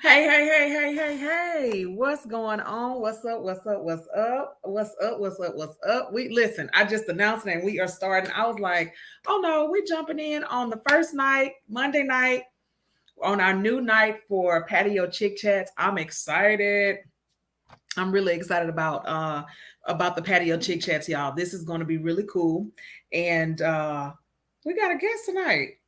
Hey. What's going on? What's up? What's up? What's up? What's up? What's up? What's up? We listen, I just announced it and we are starting. I was like, oh no, we're jumping in on the first night, Monday night, on our new night for Patio Chic Chats. I'm excited. I'm really excited about the Patio Chic Chats, y'all. This is gonna be really cool. And we got a guest tonight.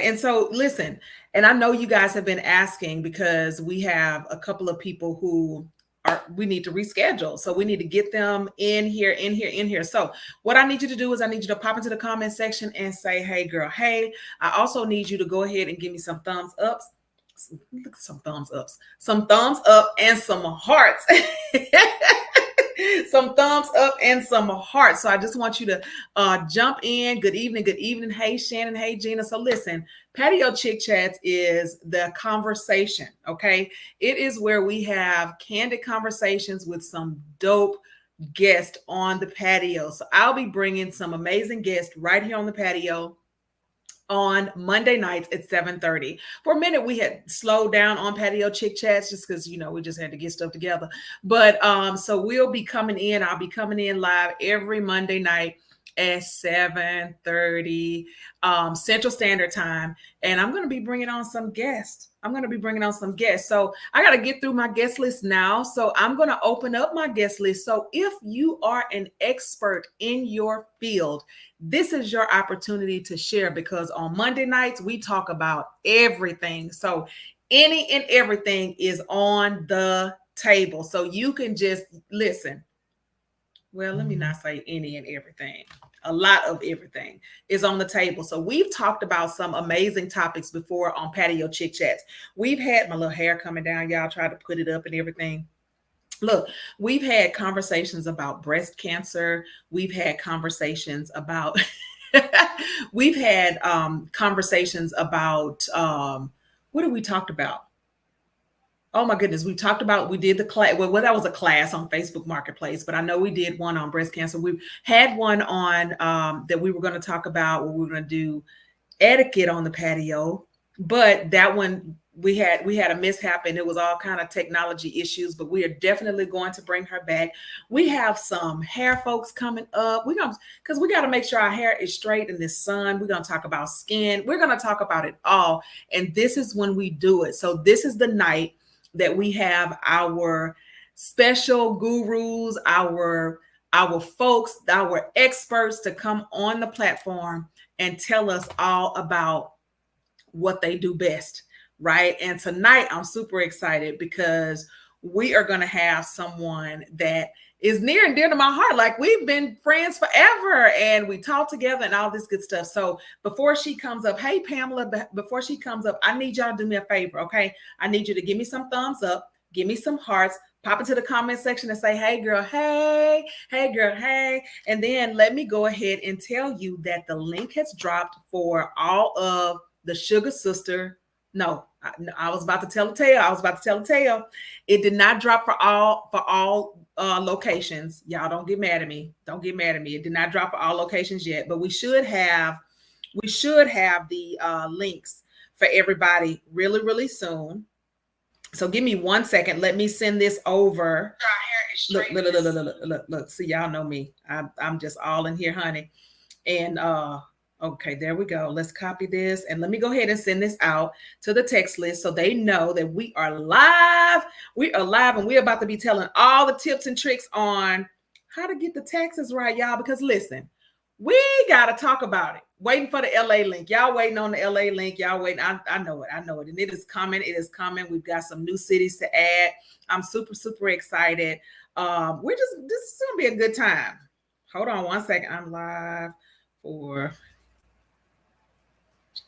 And so listen, and I know you guys have been asking because we have a couple of people who are we need to reschedule. So we need to get them in here. So what I need you to do is I need you to pop into the comment section and say, hey girl, hey. I also need you to go ahead and give me some thumbs ups. Some thumbs up and some hearts. Some thumbs up and some hearts. So I just want you to jump in. Good evening. Good evening. Hey, Shannon. Hey, Gina. So listen, Patio Chick Chats is the conversation. Okay. It is where we have candid conversations with some dope guests on the patio. So I'll be bringing some amazing guests right here on the patio on Monday nights at 7:30. For a minute, we had slowed down on Patio Chick Chats just because we just had to get stuff together. But so we'll be coming in. I'll be coming in live every Monday night at 7:30 Central Standard Time, and I'm going to be bringing on some guests. So I got to get through my guest list now. So I'm going to open up my guest list. So if you are an expert in your field, this is your opportunity to share, because on Monday nights, we talk about everything. So any and everything is on the table. So you can just listen. Well, let me not say any and everything. A lot of everything is on the table. So we've talked about some amazing topics before on Patio Chick Chats. We've had my little hair coming down. Y'all try to put it up and everything. Look, we've had conversations about breast cancer. We've had conversations about we've had conversations about what have we talked about? Oh my goodness, we did the class. Well, that was a class on Facebook Marketplace, but I know we did one on breast cancer. We had one on that we were going to talk about where we were going to do etiquette on the patio, but that one we had a mishap and it was all kind of technology issues, but we are definitely going to bring her back. We have some hair folks coming up. Because we got to make sure our hair is straight in this sun. We're going to talk about skin. We're going to talk about it all. And this is when we do it. So this is the night that we have our special gurus, our folks, our experts to come on the platform and tell us all about what they do best, right? And tonight I'm super excited because we are going to have someone that is near and dear to my heart. Like, we've been friends forever and we talk together and all this good stuff. So before she comes up, hey Pamela, before she comes up, I need y'all to do me a favor, okay? I need you to give me some thumbs up, give me some hearts, pop into the comment section and say, hey girl, hey girl, hey. And then let me go ahead and tell you that the link has dropped for all of the Sugar Sister. No, I was about to tell a tale. It did not drop for all locations. Y'all don't get mad at me. It did not drop for all locations yet, but we should have the links for everybody really, really soon. So give me 1 second. Let me send this over. Look. See, y'all know me. I'm just all in here, honey. And okay, there we go. Let's copy this and let me go ahead and send this out to the text list so they know that we are live. We are live and we're about to be telling all the tips and tricks on how to get the taxes right, y'all. Because listen, we got to talk about it. Waiting for the LA link. Y'all waiting on the LA link. Y'all waiting. I know it. And it is coming. We've got some new cities to add. I'm super, super excited. This is going to be a good time. Hold on 1 second. I'm live for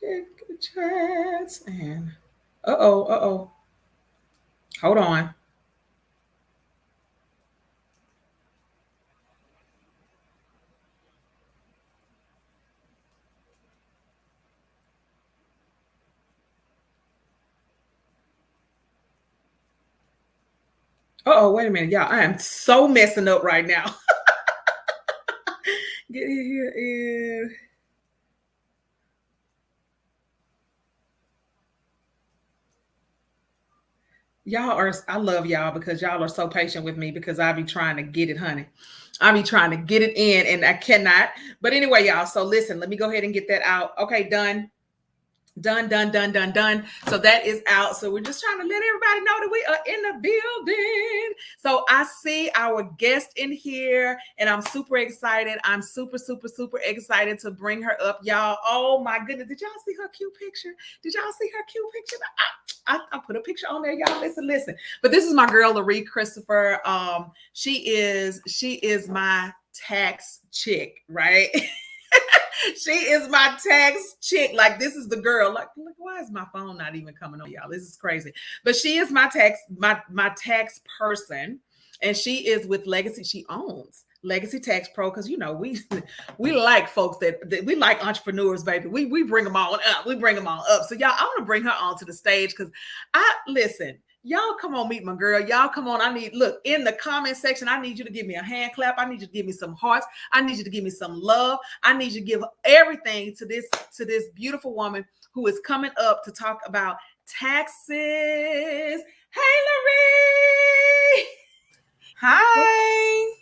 Chick Chats and hold on. Wait a minute, y'all. I am so messing up right now. Get here in. Y'all are, I love y'all because y'all are so patient with me because I be trying to get it, honey. I be trying to get it in and I cannot. But anyway, y'all. So listen, let me go ahead and get that out. Okay, done. Done, done, done, done, done. So that is out. So we're just trying to let everybody know that we are in the building. So I see our guest in here and I'm super excited. I'm super, super, super excited to bring her up, y'all. Oh my goodness. Did y'all see her cute picture? Did y'all see her cute picture? I put a picture on there, y'all. Listen, listen. But this is my girl, Lari Christopher. She is my tax chick, right? She is my tax chick. Like, this is the girl. Like, why is my phone not even coming on, y'all? This is crazy. But she is my tax person, and she is with Legacy. She owns Legacy Tax Pro because we like folks that we like entrepreneurs, baby. We bring them all up. We bring them all up. So y'all, I want to bring her onto the stage because I listen. Y'all come on, meet my girl. Y'all come on. I need, look, in the comment section, I need you to give me a hand clap. I need you to give me some hearts. I need you to give me some love. I need you to give everything to this beautiful woman who is coming up to talk about taxes. Hey, Lari. Hi.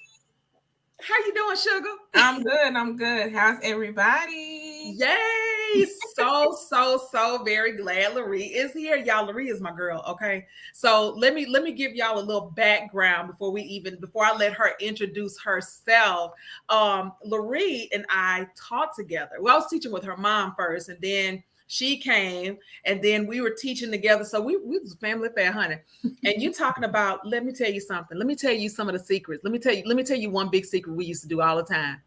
How you doing, sugar? I'm good. I'm good. How's everybody? Yay! So very glad Lari is here. Y'all, Lari is my girl. Okay. So let me give y'all a little background before I let her introduce herself. Lari and I taught together. Well, I was teaching with her mom first, and then she came, and then we were teaching together. So we was a family affair, honey. And you talking about, let me tell you something. Let me tell you some of the secrets. Let me tell you one big secret we used to do all the time.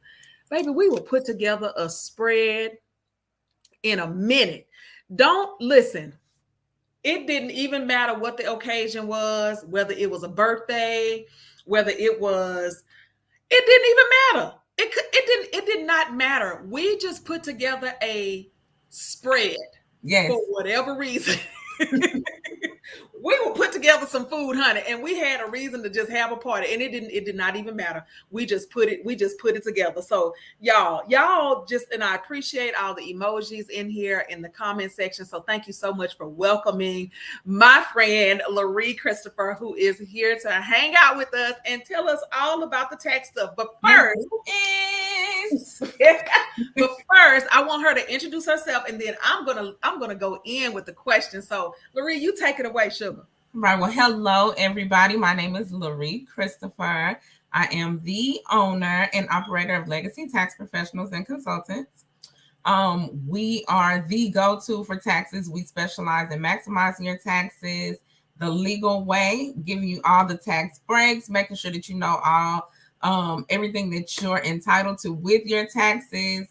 Baby, we will put together a spread in a minute. Don't listen. It didn't even matter what the occasion was, whether it was a birthday, whether it didn't even matter. It did not matter. We just put together a spread Yes. for whatever reason. We will put together some food, honey, and we had a reason to just have a party, and it did not even matter. We just put it together. So y'all just, and I appreciate all the emojis in here in the comment section. So thank you so much for welcoming my friend Lari Christopher, who is here to hang out with us and tell us all about the tax stuff. But first, but first, I want her to introduce herself, and then I'm gonna go in with the question. So, Lari, you take it away, sugar. Right. Well, hello, everybody. My name is Lari Christopher. I am the owner and operator of Legacy Tax Professionals and Consultants. We are the go-to for taxes. We specialize in maximizing your taxes the legal way, giving you all the tax breaks, making sure that you know all everything that you're entitled to with your taxes,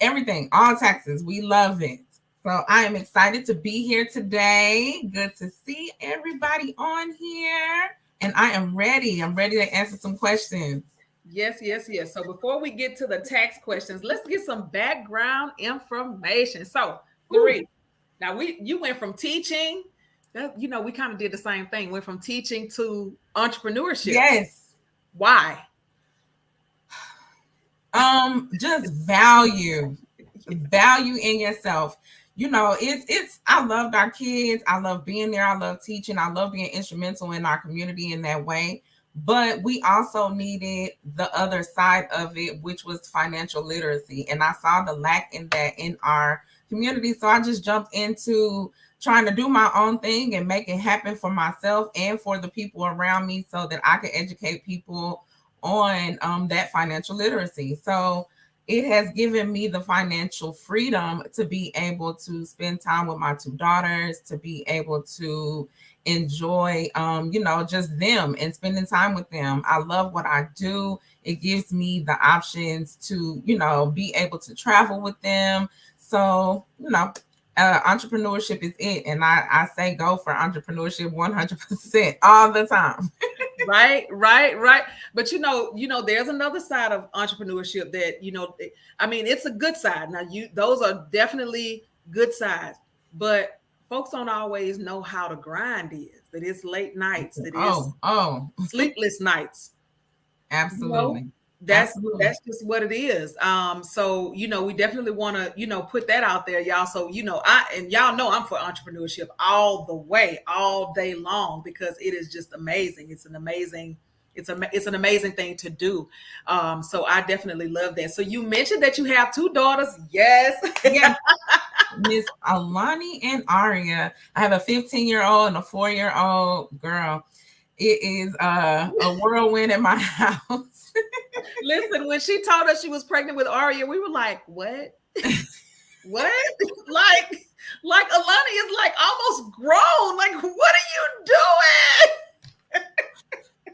everything, all taxes. We love it. So I am excited to be here today. Good to see everybody on here. And I am ready. I'm ready to answer some questions. Yes, yes, yes. So before we get to the tax questions, let's get some background information. So, Lari, now you went from teaching, we kind of did the same thing. Went from teaching to entrepreneurship. Yes. Why? Just value in yourself. It's I loved our kids. I love being there. I love teaching. I love being instrumental in our community in that way. But we also needed the other side of it, which was financial literacy. And I saw the lack in that in our community. So I just jumped into trying to do my own thing and make it happen for myself and for the people around me so that I could educate people on that financial literacy. So it has given me the financial freedom to be able to spend time with my two daughters, to be able to enjoy, just them and spending time with them. I love what I do. It gives me the options to, be able to travel with them. So, entrepreneurship is it. And I say go for entrepreneurship 100% all the time. Right. But there's another side of entrepreneurship that, I mean, it's a good side. Now, those are definitely good sides, but folks don't always know how the grind is, that it's late nights, that is Oh, sleepless nights. absolutely. Absolutely. that's just what it is. So we definitely want to put that out there, y'all. So y'all know I'm for entrepreneurship all the way, all day long, because it is just amazing. It's an amazing thing to do. So I definitely love that. So you mentioned that you have two daughters. Yes. Yeah. Miss Alani and Aria. I have a 15-year-old and a 4-year-old girl. It is a whirlwind in my house. Listen, when she told us she was pregnant with Aria, we were like, what? What? like, like Alani is like almost grown. Like, what are you doing?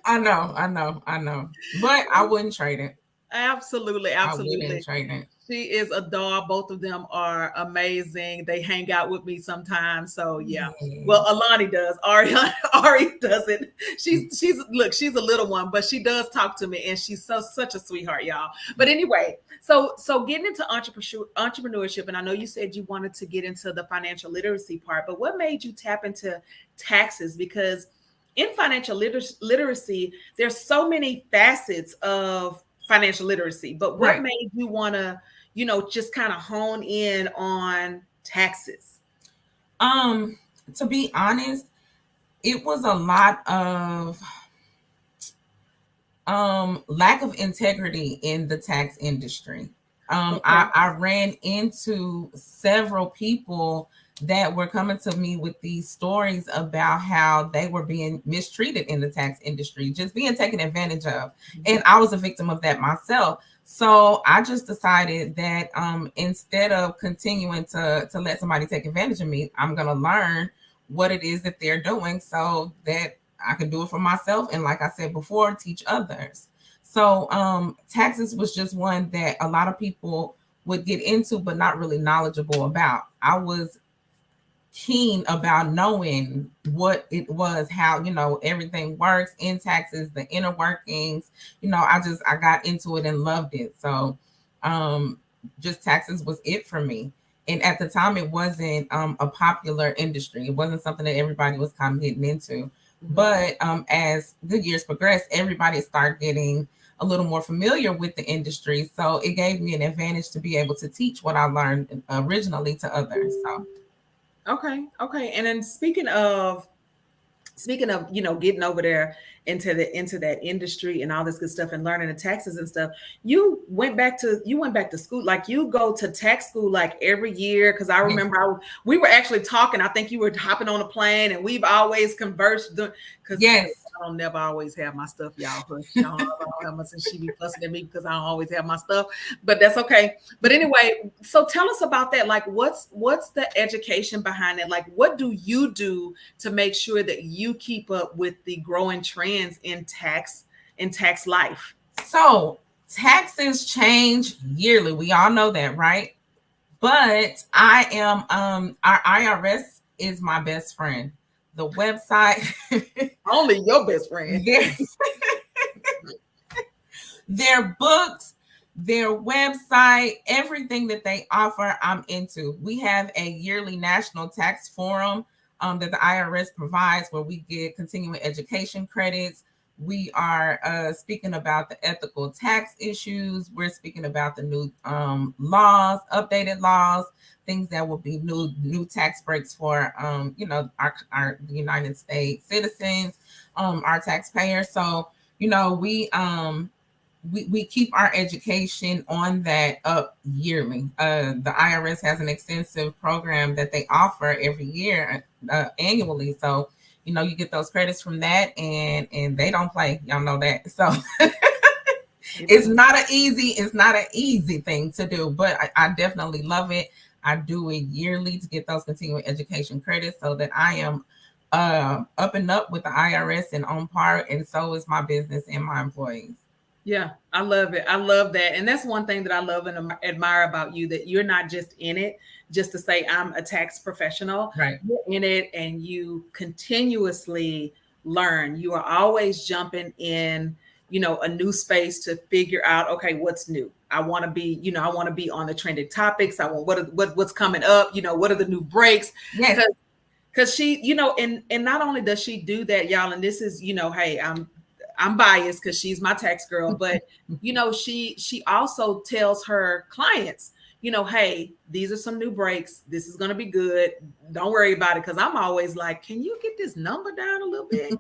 I know. But I wouldn't trade it. Absolutely, I wouldn't absolutely. trade it. She is a doll. Both of them are amazing. They hang out with me sometimes. So yeah. Well, Yes. Alani does. Ari doesn't. She's a little one, but she does talk to me, and she's such a sweetheart, y'all. But anyway, so getting into entrepreneurship, and I know you said you wanted to get into the financial literacy part, but what made you tap into taxes? Because in financial literacy, there's so many facets of financial literacy. But what Right. made you want to just kind of hone in on taxes? Um, to be honest, it was a lot of lack of integrity in the tax industry. Okay. I ran into several people that were coming to me with these stories about how they were being mistreated in the tax industry, just being taken advantage of. And I was a victim of that myself. So I just decided that instead of continuing to let somebody take advantage of me, I'm going to learn what it is that they're doing so that I can do it for myself. And like I said before, teach others. So taxes was just one that a lot of people would get into, but not really knowledgeable about. I was keen about knowing what it was, how, everything works in taxes, the inner workings. I got into it and loved it. So just taxes was it for me. And at the time, it wasn't a popular industry. It wasn't something that everybody was kind of getting into. But as the years progressed, everybody started getting a little more familiar with the industry. So it gave me an advantage to be able to teach what I learned originally to others. So Okay. And then speaking of getting over there into that industry and all this good stuff and learning the taxes and stuff, you went back to school. Like, you go to tax school like every year? Because I yes, remember we were actually talking. I think you were hopping on a plane, and we've always conversed, because yes. I don't never always have my stuff, y'all. Hush, y'all know I don't have my, and she be fussing at me because I don't always have my stuff, but that's okay. But anyway, so tell us about that. Like, what's the education behind it? Like, what do you do to make sure that you keep up with the growing trends in tax life? So taxes change yearly. We all know that, right? But I am our IRS is my best friend. The website, Only your best friend. their, their books, their website, everything that they offer, I'm into. We have a yearly national tax forum that the IRS provides where we get continuing education credits. We are speaking about the ethical tax issues. We're speaking about the new laws, updated laws, things that will be new tax breaks for our United States citizens, our taxpayers. So we keep our education on that up yearly. The IRS has an extensive program that they offer every year, annually. So, you get those credits from that, and they don't play. Y'all know that. So it's not an easy thing to do, but I definitely love it. I do it yearly to get those continuing education credits so that I am up and up with the IRS and on par, and so is my business and my employees. Yeah, I love it. I love that. And that's one thing that I love and admire about you, that you're not just in it just to say, I'm a tax professional. Right. You're in it, and you continuously learn. You are always jumping in, a new space to figure out, okay, what's new. I want to be on the trending topics. I want what's coming up, what are the new breaks? Yes. Because she, and not only does she do that, y'all, and this is, hey, I'm biased because she's my tax girl, but she also tells her clients, hey, these are some new breaks. This is going to be good. Don't worry about it. Cause I'm always like, can you get this number down a little bit?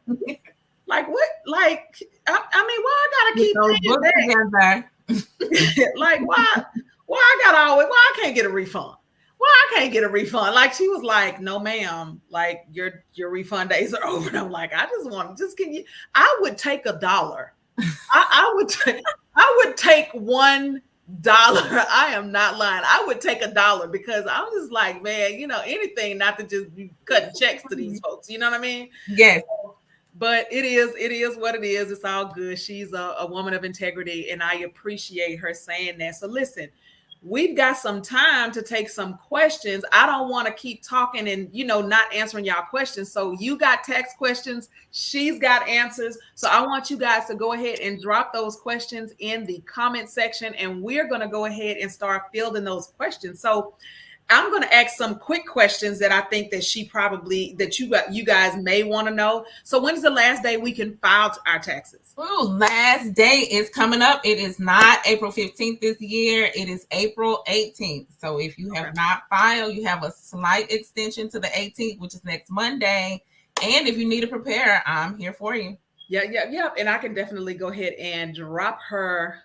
Like what? Like, I mean, why I gotta keep paying that? Like, why why I can't get a refund? Why I can't get a refund? Like she was like, no, ma'am, like your refund days are over. And I'm like, I just can you, I would take $1. I would take $1. I am not lying. I would take $1 because I'm just like, man, anything not to just be cutting checks to these folks. You know what I mean? Yes. But it is what it is. It's all good. She's a woman of integrity, and I appreciate her saying that. So listen, we've got some time to take some questions. I don't want to keep talking and not answering y'all questions. So you got text questions, she's got answers. So I want you guys to go ahead and drop those questions in the comment section, and we're going to go ahead and start fielding those questions. So I'm going to ask some quick questions that I think that you guys may want to know. So when is the last day we can file our taxes? Oh, last day is coming up. It is not April 15th this year. It is April 18th. So if you have not filed, you have a slight extension to the 18th, which is next Monday. And if you need to prepare, I'm here for you. Yeah. And I can definitely go ahead and drop her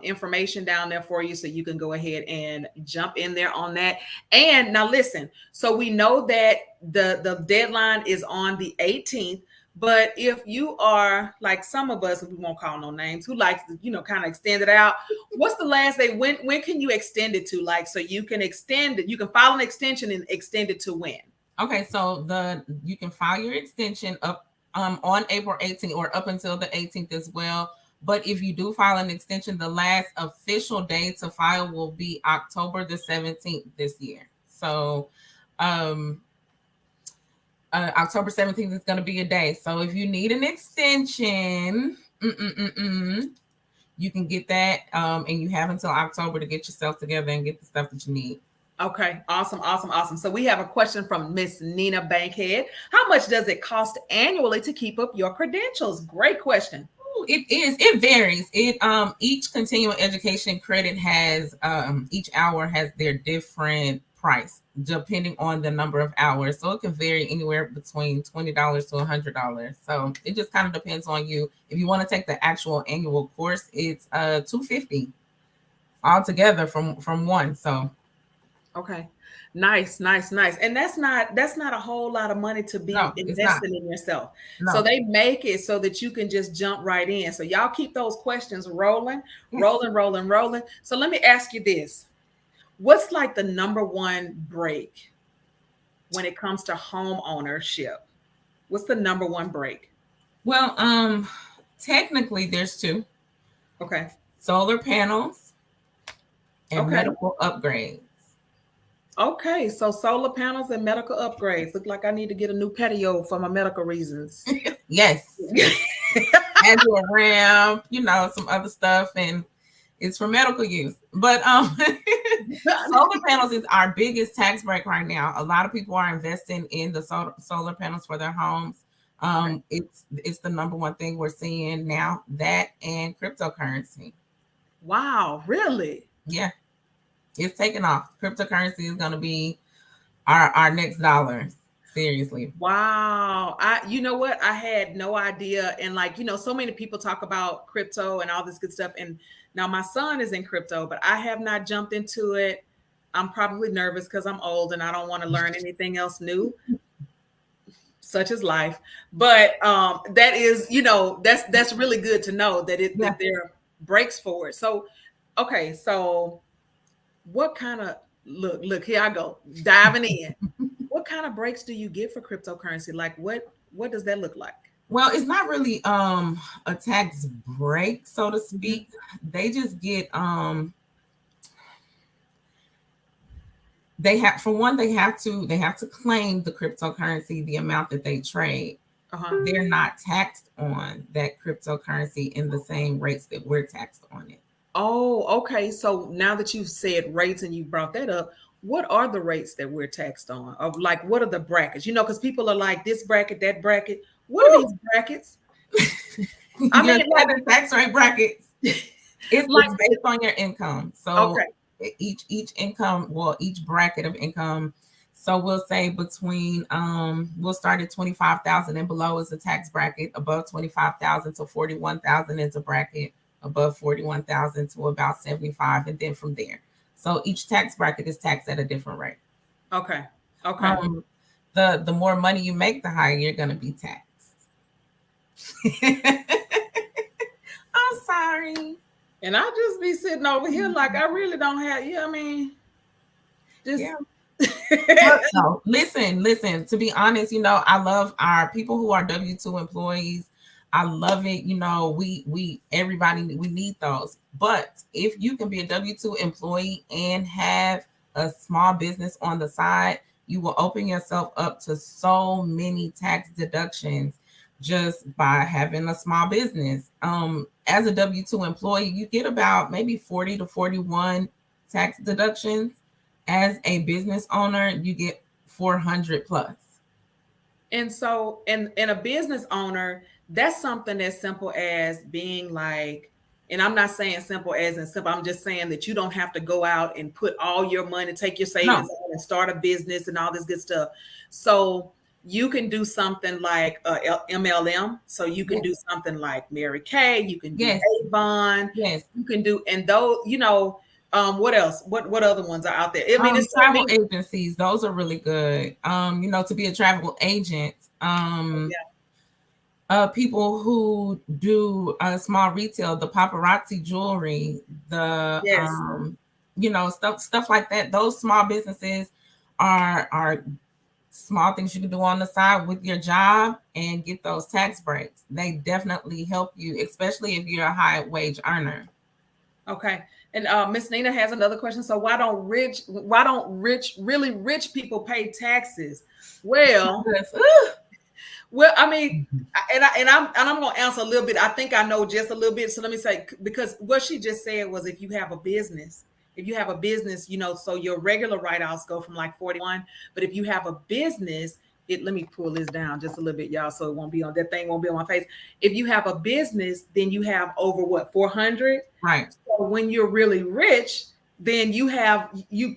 information down there for you so you can go ahead and jump in there on that. And now listen, so we know that the deadline is on the 18th, but if you are like some of us, we won't call no names, who likes to kind of extend it out, what's the last day? When can you extend it to? Like, so you can extend it, you can file an extension and extend it to when? Okay, so you can file your extension up on April 18th or up until the 18th as well. But if you do file an extension, the last official day to file will be October the 17th this year. So October 17th is going to be a day. So if you need an extension, you can get that. And you have until October to get yourself together and get the stuff that you need. Okay, awesome. So we have a question from Miss Nina Bankhead. How much does it cost annually to keep up your credentials? Great question. It varies. Each continuing education credit has each hour has their different price depending on the number of hours. So it can vary anywhere between $20 to $100. So it just kind of depends on you. If you want to take the actual annual course, it's $250 altogether from one. So okay. Nice. And that's not a whole lot of money to be investing in yourself. No. So they make it so that you can just jump right in. So y'all keep those questions rolling. So let me ask you this. What's like the number one break when it comes to home ownership? What's the number one break? Well, technically there's two. Okay. Solar panels and medical upgrades. Okay, so solar panels and medical upgrades. Look like I need to get a new patio for my medical reasons. Yes. And do a ramp, some other stuff, and it's for medical use. But solar panels is our biggest tax break right now. A lot of people are investing in the solar panels for their homes. It's the number one thing we're seeing now, that and cryptocurrency. Wow, really? Yeah. It's taking off. Cryptocurrency is going to be our next dollar. Seriously. Wow. You know what? I had no idea. And so many people talk about crypto and all this good stuff. And now my son is in crypto, but I have not jumped into it. I'm probably nervous because I'm old and I don't want to learn anything else new. Such is life. But that is, that's really good to know that that there are breaks for it. So, okay. So what kind of look here I go diving in. What kind of breaks do you get for cryptocurrency? Like what does that look like? Well, it's not really a tax break, so to speak. They just get they have to claim the cryptocurrency, the amount that they trade. They're not taxed on that cryptocurrency in the same rates that we're taxed on it. Oh, okay. So now that you've said rates and you brought that up, what are the rates that we're taxed on? Of what are the brackets? Because people are like this bracket, that bracket. What are these brackets? I Your mean, like, standard tax rate brackets. like, It's based on your income. So okay, each income, well, each bracket of income. So we'll say between we'll start at 25,000 and below is a tax bracket. Above 25,000 to 41,000 is a bracket. Above 41,000 to about 75, and then from there. So each tax bracket is taxed at a different rate. okay, okay. Um, the more money you make, the higher you're going to be taxed. I'm sorry. And I just be sitting over here like I really don't have. Yeah, I mean, just Yeah. No, listen. To be honest, I love our people who are W-2 employees. I love it. We everybody we need those. But if you can be a W-2 employee and have a small business on the side, you will open yourself up to so many tax deductions just by having a small business. As a W-2 employee, you get about maybe 40 to 41 tax deductions. As a business owner, you get 400 plus. and so and a business owner, that's something as simple as being like, and I'm not saying simple as in simple, I'm just saying that you don't have to go out and put all your money, take your savings No, out and start a business and all this good stuff. So you can do something like MLM. So you can yes, do something like Mary Kay, you can do yes, Avon, yes. you can do, and those, what else? What other ones are out there? I mean, it's so Travel many. agencies, those are really good. To be a travel agent. Yeah. People who do small retail, the paparazzi jewelry, the Yes. stuff like that. Those small businesses are small things you can do on the side with your job and get those tax breaks. They definitely help you, especially if you're a high wage earner. Okay. And Miss Nina has another question. So why don't really rich people pay taxes? Well, Yes. I mean, and I'm going to answer a little bit. I think I know just a little bit. So let me say, because what she just said was, if you have a business, so your regular write-offs go from like 41, but if you have a business, let me pull this down just a little bit, y'all, so it won't be on that thing, won't be on my face. If you have a business, then you have over what, 400. Right. So when you're really rich, then you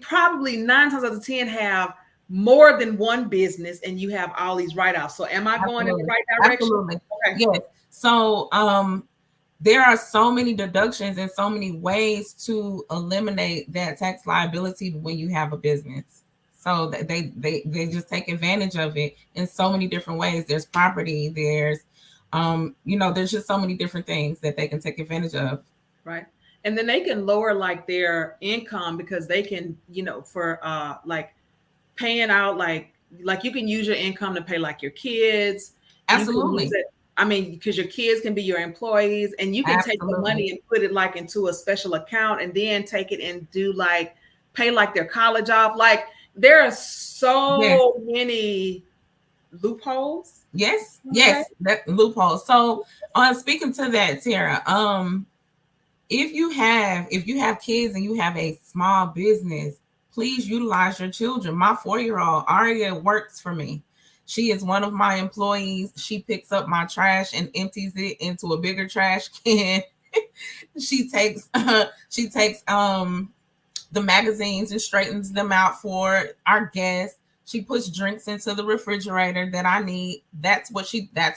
probably 9 times out of 10 have more than one business and you have all these write-offs. So am I going in the Absolutely. right direction? Absolutely. Okay. Yes. So there are so many deductions and so many ways to eliminate that tax liability when you have a business. So that they just take advantage of it in so many different ways. There's property, there's just so many different things that they can take advantage of. Right. And then they can lower like their income because they can, for like paying out like you can use your income to pay like your kids. You can use Absolutely. it, I mean, because your kids can be your employees, and you can take the Absolutely. money and put it like into a special account and then take it and do like pay like their college off. Like there are Yes. so many loopholes. Yes. Okay. Yes. That loophole. So on speaking to that, Tara, if you have kids and you have a small business, please utilize your children. My 4-year-old Aria works for me. She is one of my employees. She picks up my trash and empties it into a bigger trash can. She takes the magazines and straightens them out for our guests. She puts drinks into the refrigerator that I need. That's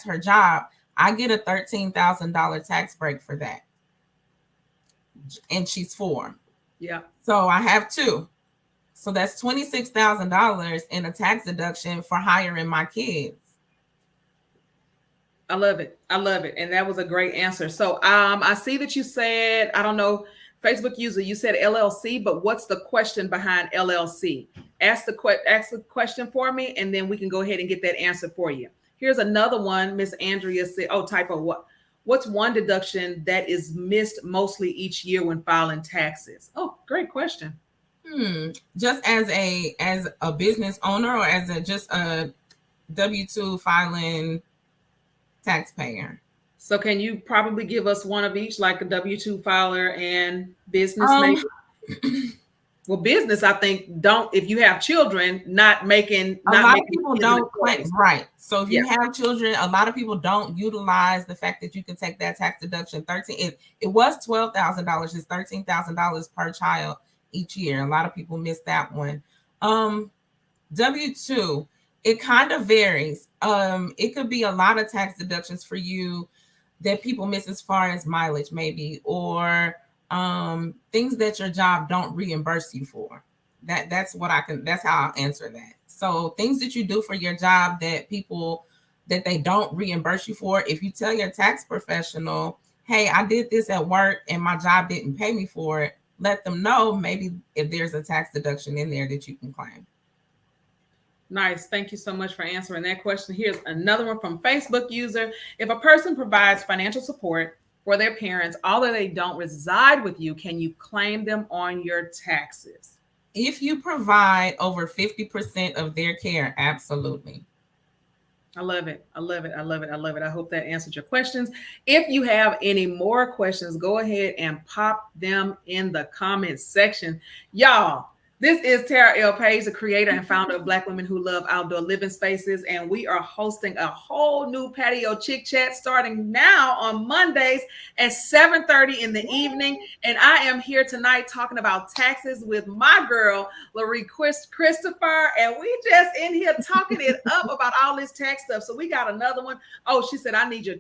her job. I get a $13,000 tax break for that, and she's 4. Yeah. So I have 2. So that's $26,000 in a tax deduction for hiring my kids. I love it. I love it. And that was a great answer. So I see that you said, I don't know, Facebook user, you said LLC, but what's the question behind LLC? Ask the question for me, and then we can go ahead and get that answer for you. Here's another one. Miss Andrea said, oh, typo, what's one deduction that is missed mostly each year when filing taxes? Oh, great question. Just as a business owner, or as just a W-2 filing taxpayer? So can you probably give us one of each, like a W-2 filer and business, Um, maybe? Well, business, I think, don't, if you have children, not making, A not lot of making people business don't claim, employees. right. So if Yeah. you have children, a lot of people don't utilize the fact that you can take that tax deduction. It was $12,000. It's $13,000 per child each year. A lot of people miss that one. W-2, it kind of varies. It could be a lot of tax deductions for you that people miss, as far as mileage maybe, or things that your job don't reimburse you for. That's how I'll answer that. So things that you do for your job that they don't reimburse you for, if you tell your tax professional, hey, I did this at work and my job didn't pay me for it, let them know maybe if there's a tax deduction in there that you can claim. Nice. Thank you so much for answering that question. Here's another one from Facebook user. If a person provides financial support for their parents, although they don't reside with you, can you claim them on your taxes? If you provide over 50% of their care, absolutely. I love it. I love it. I love it. I love it. I hope that answered your questions. If you have any more questions, go ahead and pop them in the comments section. Y'all, this is Tara L. Page, the creator and founder of Black Women Who Love Outdoor Living Spaces, and we are hosting a whole new Patio Chic Chat starting now on Mondays at 7:30 in the evening. And I am here tonight talking about taxes with my girl, Lari Christopher, and we just in here talking it up about all this tax stuff. So we got another one. Oh, she said, I need your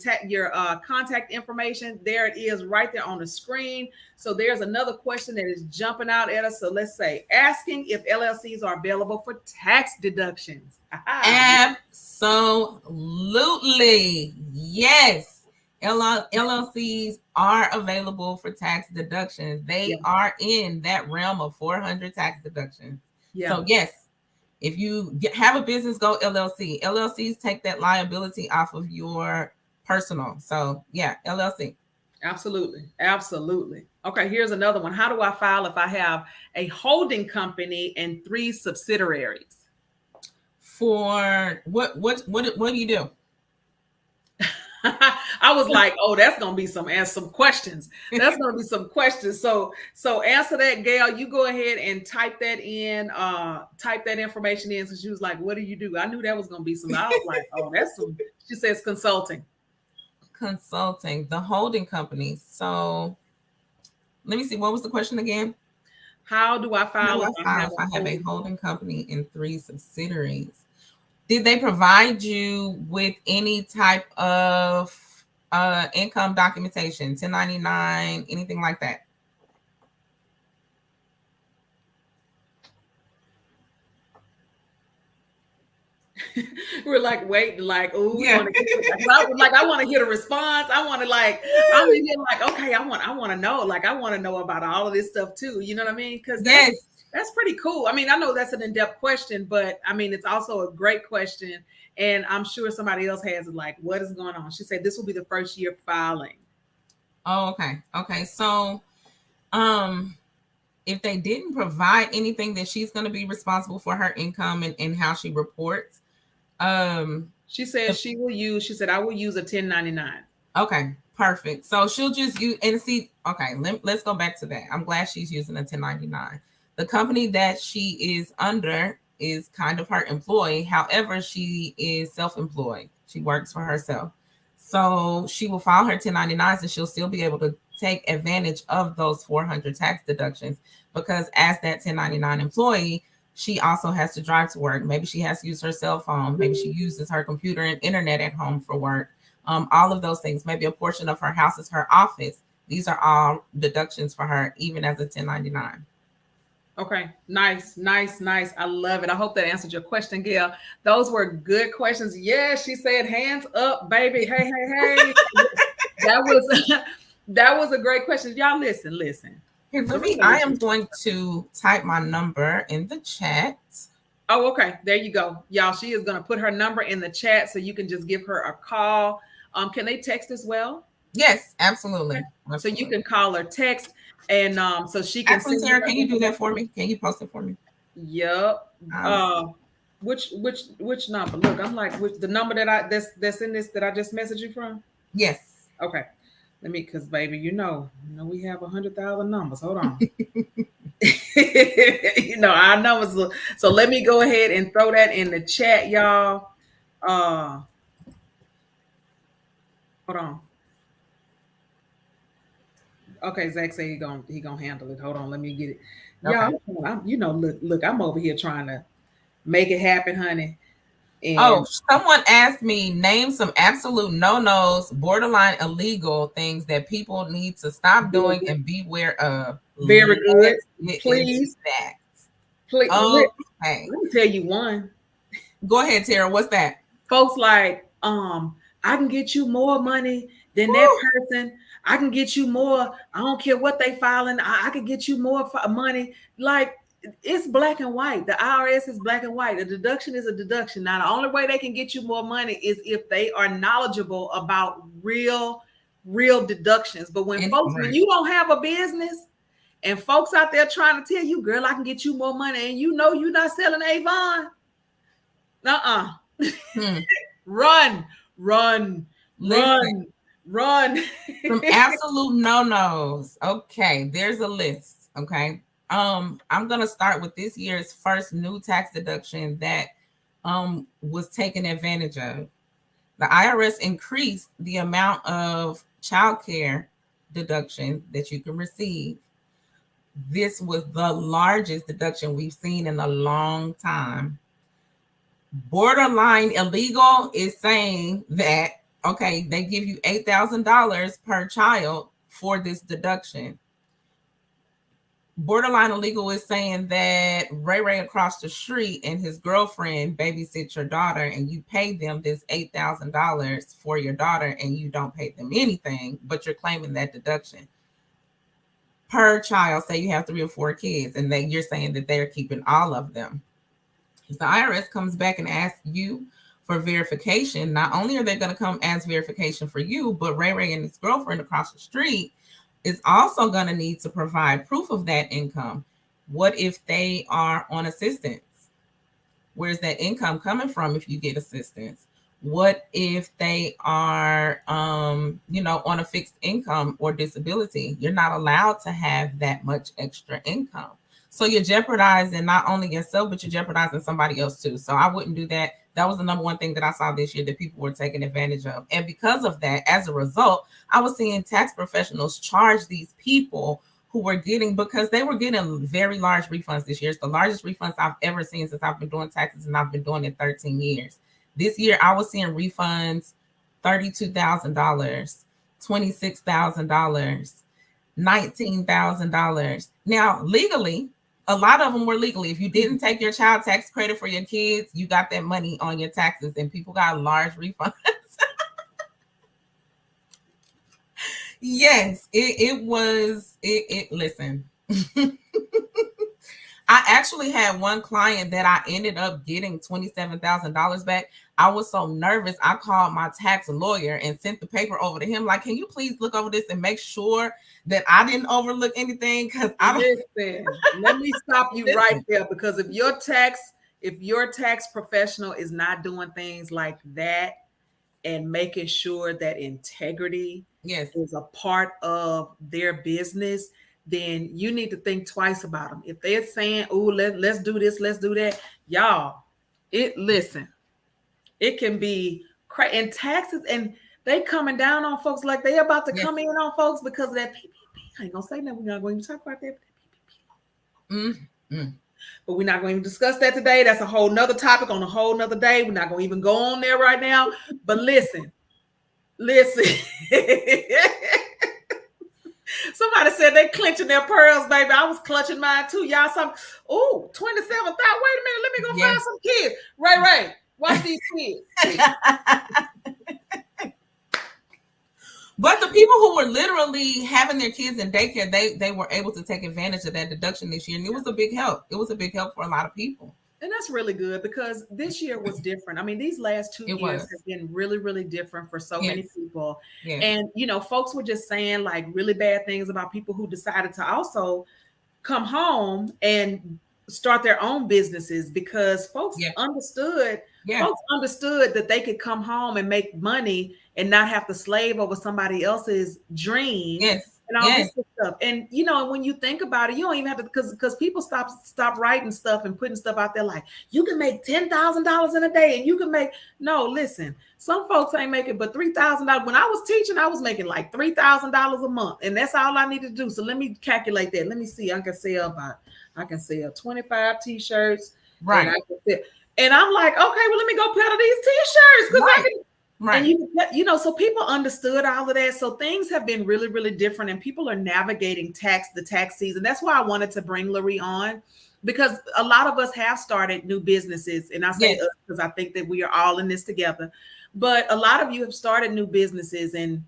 contact information. There it is right there on the screen. So there's another question that is jumping out at us. So let's say, asking if LLCs are available for tax deductions. Absolutely. Yes. LLCs are available for tax deductions. They are in that realm of 400 tax deductions. Yeah. So yes, if you have a business, go LLC. LLCs take that liability off of your personal. So yeah, LLC. Absolutely. Absolutely. Okay, here's another one. How do I file if I have a holding company and 3 subsidiaries? For what do you do? I was like, oh, that's gonna be some questions. That's gonna be some questions. So answer that, Gail. You go ahead and type that in, type that information in. So she was like, what do you do? I knew that was gonna be some. I was like, oh, that's some. She says consulting. Consulting, the holding company. So let me see, what was the question again? How do I file if I have a holding company and 3 subsidiaries? Did they provide you with any type of income documentation, 1099, anything like that? We're like waiting, like, oh, we want to like, I want to hear a response. I want to like, I'm in here like, okay, I want to know, like, I want to know about all of this stuff too. You know what I mean? Because that's pretty cool. I mean, I know that's an in-depth question, but I mean, it's also a great question, and I'm sure somebody else has it. Like, what is going on? She said this will be the first year filing. Oh, okay. So, if they didn't provide anything, that she's going to be responsible for her income and how she reports. She said she said, I will use a 1099. Okay, perfect. So she'll just use, and see, okay, let's go back to that. I'm glad she's using a 1099. The company that she is under is kind of her employee. However, she is self-employed. She works for herself. So she will file her 1099s and she'll still be able to take advantage of those 400 tax deductions, because as that 1099 employee, she also has to drive to work. Maybe she has to use her cell phone. Maybe she uses her computer and internet at home for work. All of those things. Maybe a portion of her house is her office. These are all deductions for her, even as a 1099. Okay, nice. I love it. I hope that answered your question, Gail. Those were good questions. Yeah, she said, hands up, baby. Hey. That was a great question. Y'all listen. Here, I am going to type my number in the chat. Oh, okay. There you go. Y'all, she is going to put her number in the chat so you can just give her a call. Can they text as well? Yes, absolutely. Okay. So you can call or text, and so she can. Actually, Sarah, can you do that for me? Can you post it for me? Yep. Which number? Look, I'm like, the number that's in this that I just messaged you from. Yes. Okay. Let me, because baby, you know we have 100,000 numbers. Hold on. No, I know it's so let me go ahead and throw that in the chat, y'all. Uh Hold on. Okay, Zach say he gonna handle it. Hold on, let me get it. Okay. Y'all, look, I'm over here trying to make it happen, honey. Oh, And someone asked me name some absolute no-nos, borderline illegal things that people need to stop doing and beware of. very good. Let's get into Please, that. please Okay. let me tell you one. Go ahead, Tara. What's that? Folks like, I can get you more money than that Woo! person. I can get you more. I don't care what they filing. I can get you more money. Like, it's black and white. The IRS is black and white. A deduction is a deduction. Now, the only way they can get you more money is if they are knowledgeable about real deductions. But when you don't have a business and folks out there trying to tell you, girl, I can get you more money, and you know you're not selling Avon. Hmm. Run, run, Listen, run. some absolute no-nos. Okay, there's a list. Okay. I'm gonna start with this year's first new tax deduction that was taken advantage of. The IRS increased the amount of child care deduction that you can receive. This was the largest deduction we've seen in a long time. Borderline illegal is saying that, okay, they give you $8,000 per child for this deduction. Borderline illegal is saying that Ray across the street and his girlfriend babysit your daughter, and you pay them this $8,000 for your daughter, and you don't pay them anything, but you're claiming that deduction per child. Say you have 3 or 4 kids, and then you're saying that they're keeping all of them. If the IRS comes back and asks you for verification, not only are they going to come as verification for you, but Ray and his girlfriend across the street is also going to need to provide proof of that income. What if they are on assistance? Where's that income coming from if you get assistance? What if they are, on a fixed income or disability? You're not allowed to have that much extra income. So you're jeopardizing not only yourself, but you're jeopardizing somebody else too. So I wouldn't do that. That was the number one thing that I saw this year that people were taking advantage of. And because of that, as a result, I was seeing tax professionals charge these people who were getting, because they were getting very large refunds this year. It's the largest refunds I've ever seen since I've been doing taxes, and I've been doing it 13 years. This year, I was seeing refunds $32,000, $26,000, $19,000. Now, legally, a lot of them were legally. If you didn't take your child tax credit for your kids, you got that money on your taxes, and people got large refunds. Yes, it was. Listen. I actually had one client that I ended up getting $27,000 back. I was so nervous. I called my tax lawyer and sent the paper over to him. Like, can you please look over this and make sure that I didn't overlook anything? Because I don't. Listen, let me stop you right there, because if your tax professional is not doing things like that and making sure that integrity Yes, is a part of their business, then you need to think twice about them. If they're saying, "Oh, let's do this, let's do that," y'all, it can be and taxes, and they coming down on folks like they about to yes. come in on folks because of that PPP. I ain't gonna say that. We're not going to talk about that. Mm-hmm. But we're not going to even discuss that today. That's a whole nother topic on a whole nother day. We're not going to even go on there right now. But listen. Somebody said they clenching their pearls, baby. I was clutching mine too. Y'all, 27,000. Wait a minute. Let me go find some kids. Ray, watch these kids. But the people who were literally having their kids in daycare, they were able to take advantage of that deduction this year. And it was a big help. It was a big help for a lot of people. And that's really good, because this year was different. I mean, these last 2 years have been really, really different for so many people. Yes. And, folks were just saying like really bad things about people who decided to also come home and start their own businesses, because folks understood that they could come home and make money and not have to slave over somebody else's dream. Yes. and all this stuff. And you know, when you think about it, you don't even have to, because people stop writing stuff and putting stuff out there like you can make $10,000 in a day, and you can make. No, listen, some folks ain't making but $3,000. When I was teaching, I was making like $3,000 a month, and that's all I need to do. So let me calculate that. Let me see. I can sell 25 t-shirts, right? And I'm like, okay, well, let me go peddle these t-shirts because I can. Right. And you know, so people understood all of that. So things have been really, really different, and people are navigating the tax season. That's why I wanted to bring Lari on, because a lot of us have started new businesses, and I say us because I think that we are all in this together. But a lot of you have started new businesses, and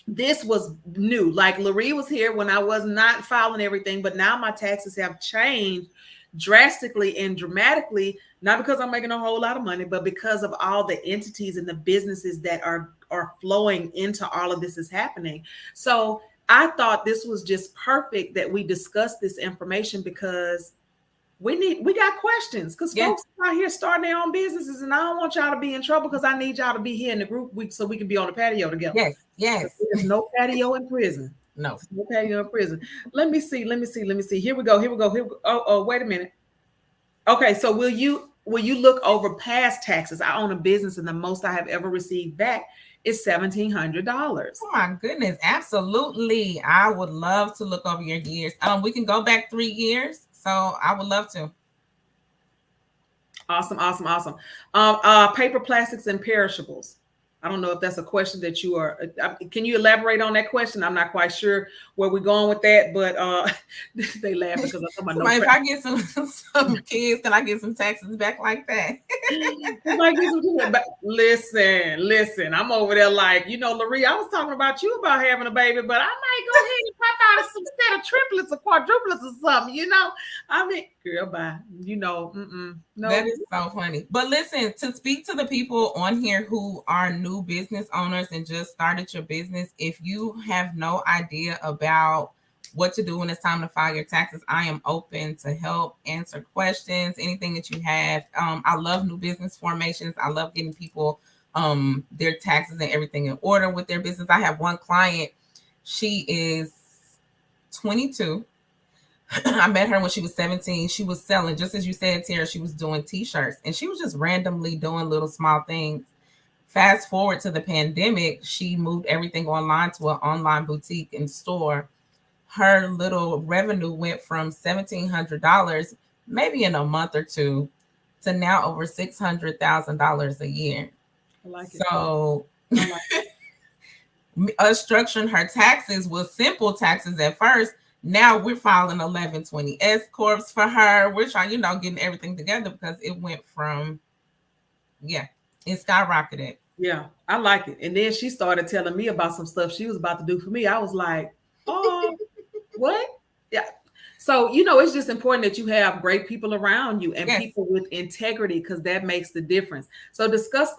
this was new. Like Lari was here when I was not filing everything, but now my taxes have changed drastically and dramatically, not because I'm making a whole lot of money, but because of all the entities and the businesses that are flowing into all of this is happening. So I thought this was just perfect that we discuss this information, because we got questions, because folks out here starting their own businesses, and I don't want y'all to be in trouble, because I need y'all to be here in the group week so we can be on the patio together. Yes. There's no patio in prison. No patio in prison. Let me see. Here we go. Oh, wait a minute. Okay, so will you look over past taxes? I own a business, and the most I have ever received back is $1,700. Oh my goodness, absolutely. I would love to look over your years. We can go back 3 years, so I would love to. Awesome. Paper, plastics, and perishables. I don't know if that's a question that you are. Can you elaborate on that question? I'm not quite sure where we're going with that, but they laugh because I'm talking about if I get some kids, can I get some taxes back like that? Listen. I'm over there like, you know, Lari, I was talking about you about having a baby, but I might go ahead and pop out some set of triplets or quadruplets or something. You know, I mean, girl, bye. You know, no. That is so funny. But listen, to speak to the people on here who are new business owners and just started your business, if you have no idea about what to do when it's time to file your taxes, I am open to help answer questions, anything that you have. I love new business formations. I love getting people their taxes and everything in order with their business. I have one client. She is 22. I met her when she was 17. She was selling, just as you said, Tara, she was doing t-shirts, and she was just randomly doing little small things. Fast forward to the pandemic, she moved everything online to an online boutique and store. Her little revenue went from $1,700 maybe in a month or two to now over $600,000 a year. I like it. So us structuring her taxes was simple taxes at first. Now we're filing 1120 S corps for her. We're trying, getting everything together, because it went from, it skyrocketed. Yeah, I like it. And then she started telling me about some stuff she was about to do for me. I was like, oh, what? Yeah. So, it's just important that you have great people around you and people with integrity, because that makes the difference. So discuss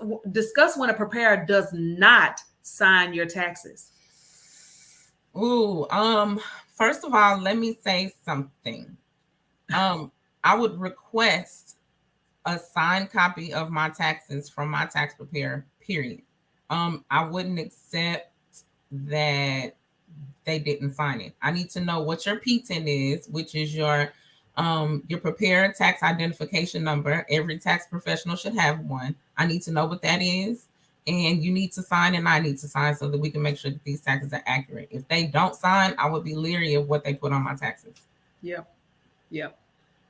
when a preparer does not sign your taxes. Ooh, first of all, let me say something. I would request a signed copy of my taxes from my tax preparer, period. I wouldn't accept that they didn't sign it. I need to know what your P10 is, which is your preparer tax identification number. Every tax professional should have one. I need to know what that is. And you need to sign, and I need to sign, so that we can make sure that these taxes are accurate. If they don't sign, I would be leery of what they put on my taxes. Yep.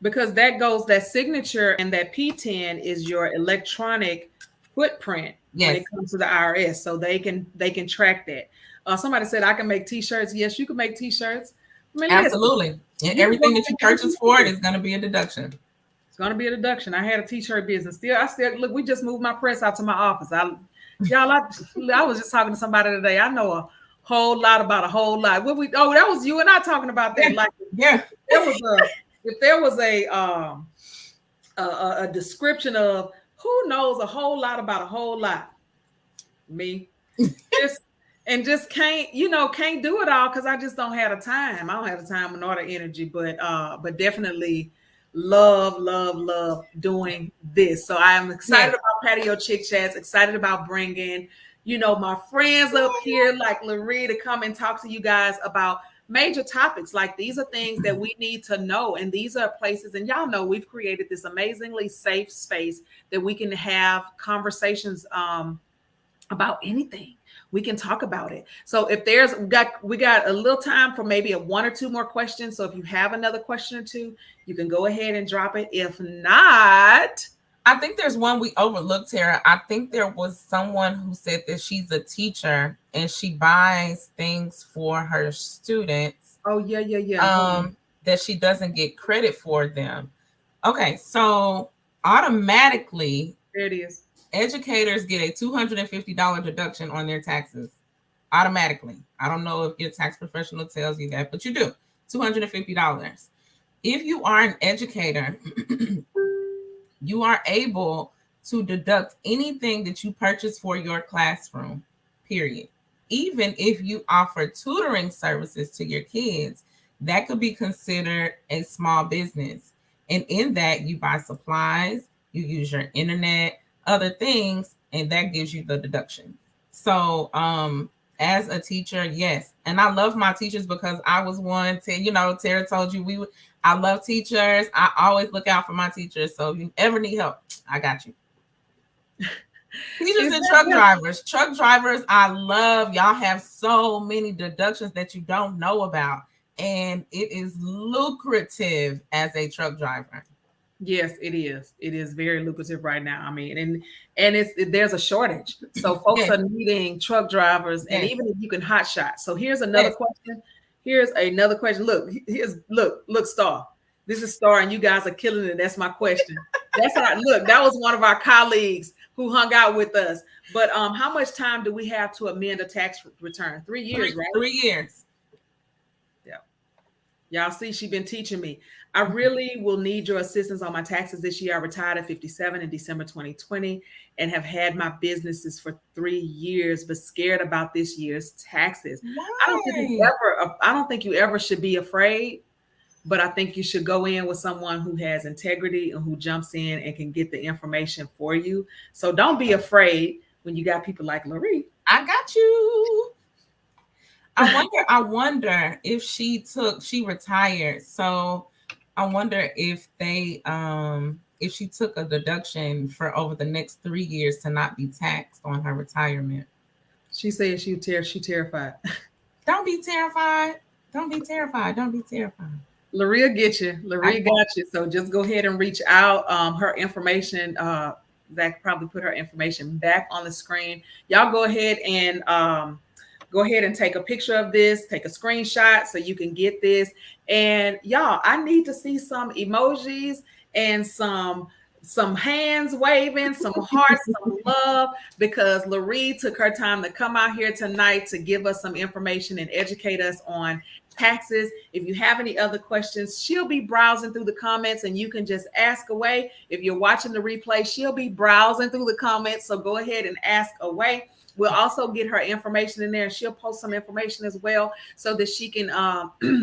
Because that signature and that P10 is your electronic footprint when it comes to the IRS, so they can track that. Somebody said I can make t-shirts. Yes, you can make t-shirts. Absolutely. And everything that you purchase for it is going to be a deduction. It's going to be a deduction. I had a t-shirt business. I still look. We just moved my press out to my office. I was just talking to somebody today. I know a whole lot about a whole lot. That was you and I talking about that. If there was a description of who knows a whole lot about a whole lot, me. Just can't do it all, because I just don't have the time. I don't have the time nor the energy, but definitely love doing this. So I am excited about Patio Chic Chats, excited about bringing my friends up here like Lari to come and talk to you guys about major topics. Like these are things that we need to know. And these are places, and y'all know we've created this amazingly safe space that we can have conversations about anything. We can talk about it. So if we got a little time for maybe a one or two more questions. So if you have another question or two, you can go ahead and drop it. If not, I think there's one we overlooked, Tara. I think there was someone who said that she's a teacher and she buys things for her students, oh yeah, yeah, yeah. Hold on. that she doesn't get credit for them. Okay, so automatically There it is. educators get a $250 deduction on their taxes automatically. I don't know if your tax professional tells you that, but you do. $250. If you are an educator, you are able to deduct anything that you purchase for your classroom, period. Even if you offer tutoring services to your kids, that could be considered a small business. And in that, you buy supplies, you use your internet, other things, and that gives you the deduction. So, as a teacher, yes. And I love my teachers because I was one to, Tara told you I love teachers. I always look out for my teachers. So if you ever need help, I got you. Teachers and truck drivers. Truck drivers, I love. Y'all have so many deductions that you don't know about. And it is lucrative as a truck driver. Yes, it is. It is very lucrative right now. I mean, and there's a shortage. So folks Yes. are needing truck drivers, and Yes. even if you can hot shot. So here's another Yes. question. Here's another question. Look, Star. This is Star, and you guys are killing it. That's my question. That was one of our colleagues who hung out with us. But how much time do we have to amend a tax return? 3 years, right? 3 years. Yeah. Y'all see, she's been teaching me. I really will need your assistance on my taxes this year. I retired at 57 in December 2020 and have had my businesses for 3 years, but scared about this year's taxes. Why? I don't think you ever should be afraid, but I think you should go in with someone who has integrity and who jumps in and can get the information for you. So don't be afraid when you got people like Lari. I got you. I wonder if she retired. So I wonder if she took a deduction for over the next 3 years to not be taxed on her retirement. She said she terrified. Don't be terrified. Don't be terrified. Don't be terrified. Lari get you. Lari got you. So just go ahead and reach out. Her information, Zach probably put her information back on the screen. Y'all go ahead and take a picture of this, take a screenshot so you can get this. And y'all, I need to see some emojis and some hands waving, some hearts, some love, because Lari took her time to come out here tonight to give us some information and educate us on taxes. If you have any other questions, she'll be browsing through the comments and you can just ask away. If you're watching the replay, she'll be browsing through the comments. So go ahead and ask away. We'll also get her information in there, and she'll post some information as well so that she can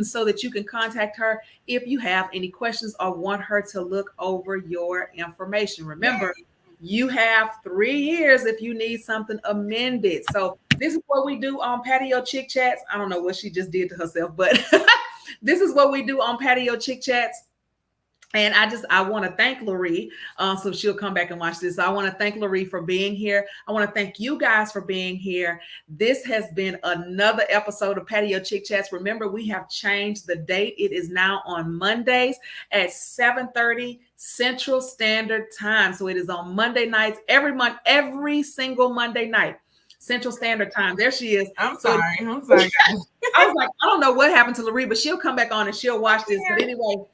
so that you can contact her if you have any questions or want her to look over your information. Remember, you have 3 years if you need something amended. So this is what we do on Patio Chic Chats. I don't know what she just did to herself, but this is what we do on Patio Chic Chats. And I want to thank Lari. So she'll come back and watch this. So I want to thank Lari for being here. I want to thank you guys for being here. This has been another episode of Patio Chic Chats. Remember, we have changed the date. It is now on Mondays at 7:30 Central Standard Time. So it is on Monday nights every month, every single Monday night. Central Standard Time. There she is. I'm sorry. I was like, I don't know what happened to Lari, but she'll come back on and she'll watch this. But anyway,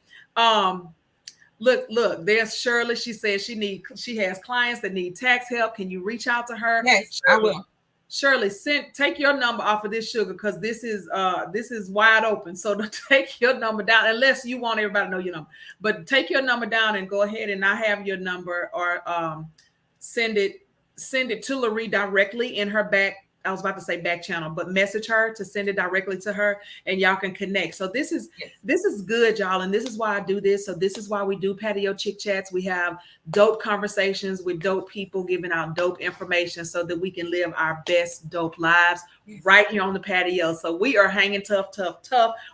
Look, there's Shirley. She says she has clients that need tax help. Can you reach out to her? Yes, Shirley, I will. Shirley, take your number off of this sugar because this is wide open. So take your number down unless you want everybody to know your number. But take your number down and go ahead and I have your number or send it to Lari directly in her back I was about to say back channel, but message her to send it directly to her, and y'all can connect. So this is good, y'all, and this is why I do this. So this is why we do Patio Chic Chats. We have dope conversations with dope people, giving out dope information so that we can live our best dope lives right here on the patio. So we are hanging tough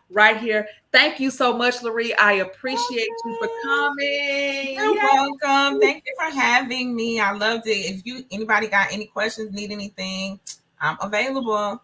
right here. Thank you so much, Lari. I appreciate you for coming. You're welcome. Thank you for having me. I loved it. If anybody got any questions, need anything, I'm available.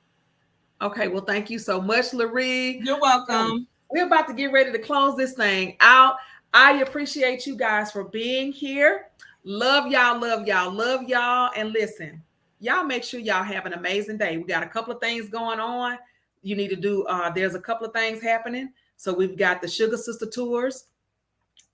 Okay, well, thank you so much, Lari. You're welcome. We're about to get ready to close this thing out. I appreciate you guys for being here. Love y'all, love y'all, love y'all. And listen, y'all make sure y'all have an amazing day. We got a couple of things going on. You need to do, there's a couple of things happening. So we've got the Sugar Sister tours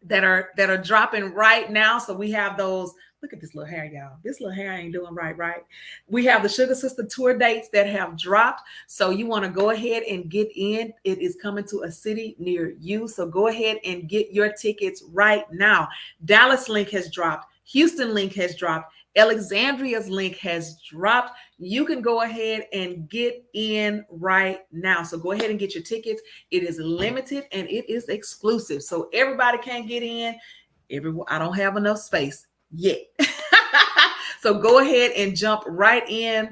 that are dropping right now. So we have those. Look at this little hair, y'all. This little hair ain't doing right. We have the Sugar Sister tour dates that have dropped. So you want to go ahead and get in. It is coming to a city near you. So go ahead and get your tickets right now. Dallas link has dropped. Houston link has dropped. Alexandria's link has dropped. You can go ahead and get in right now. So go ahead and get your tickets. It is limited and it is exclusive. So everybody can't get in. I don't have enough space yet. So go ahead and jump right into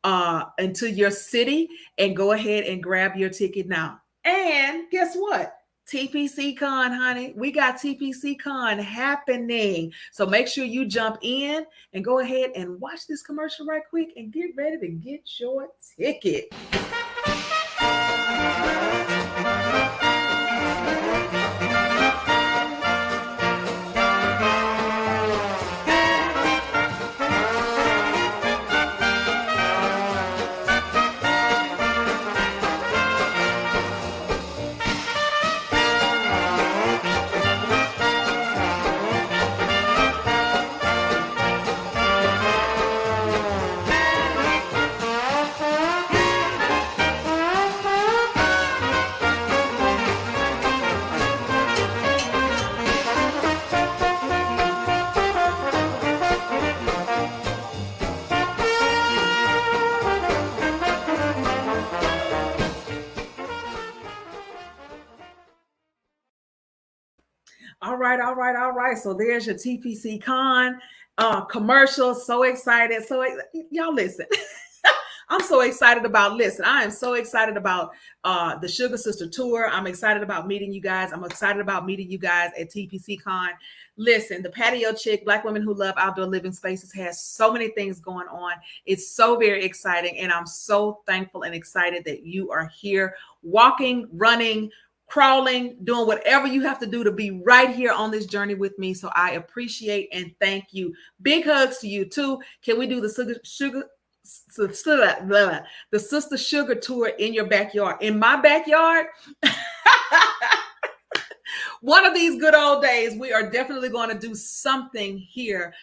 your city and go ahead and grab your ticket now. And guess what? TPC Con, honey. We got TPC Con happening. So make sure you jump in and go ahead and watch this commercial right quick and get ready to get your ticket. All right. So there's your TPC Con commercial. So excited. Y'all listen. I'm so excited about, I am so excited about the Sugar Sister Tour. I'm excited about meeting you guys. I'm excited about meeting you guys at TPC Con. Listen, the Patio Chic, Black women who love outdoor living spaces, has so many things going on. It's so very exciting. And I'm so thankful and excited that you are here walking, running, crawling, doing whatever you have to do to be right here on this journey with me. So I appreciate and thank you. Big hugs to you too. Can we do the Sister Sugar Tour in your backyard? In my backyard? One of these good old days, we are definitely going to do something here.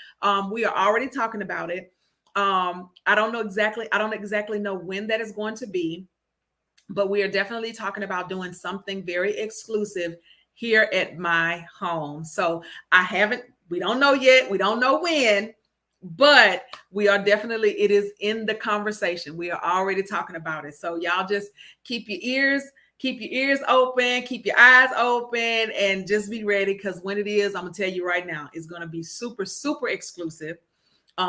We are already talking about it. I don't exactly know when that is going to be. But we are definitely talking about doing something very exclusive here at my home. So we don't know yet. We don't know when, but we are definitely, it is in the conversation. We are already talking about it. So y'all just keep your ears open, keep your eyes open, and just be ready. Because when it is, I'm going to tell you right now, it's going to be super, super exclusive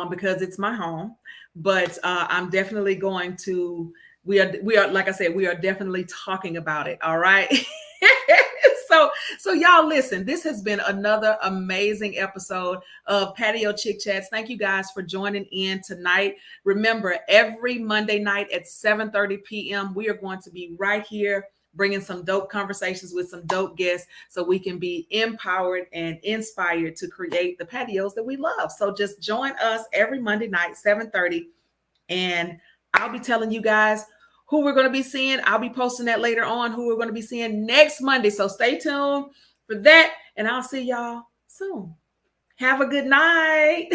because it's my home. But I'm definitely going to, we are, like I said, we are definitely talking about it. All right. So y'all listen, this has been another amazing episode of Patio Chic Chats. Thank you guys for joining in tonight. Remember, every Monday night at 7:30 p.m., we are going to be right here bringing some dope conversations with some dope guests so we can be empowered and inspired to create the patios that we love. So just join us every Monday night, 7:30, and I'll be telling you guys who we're going to be seeing. I'll be posting that later on, who we're going to be seeing next Monday. So stay tuned for that, and I'll see y'all soon. Have a good night.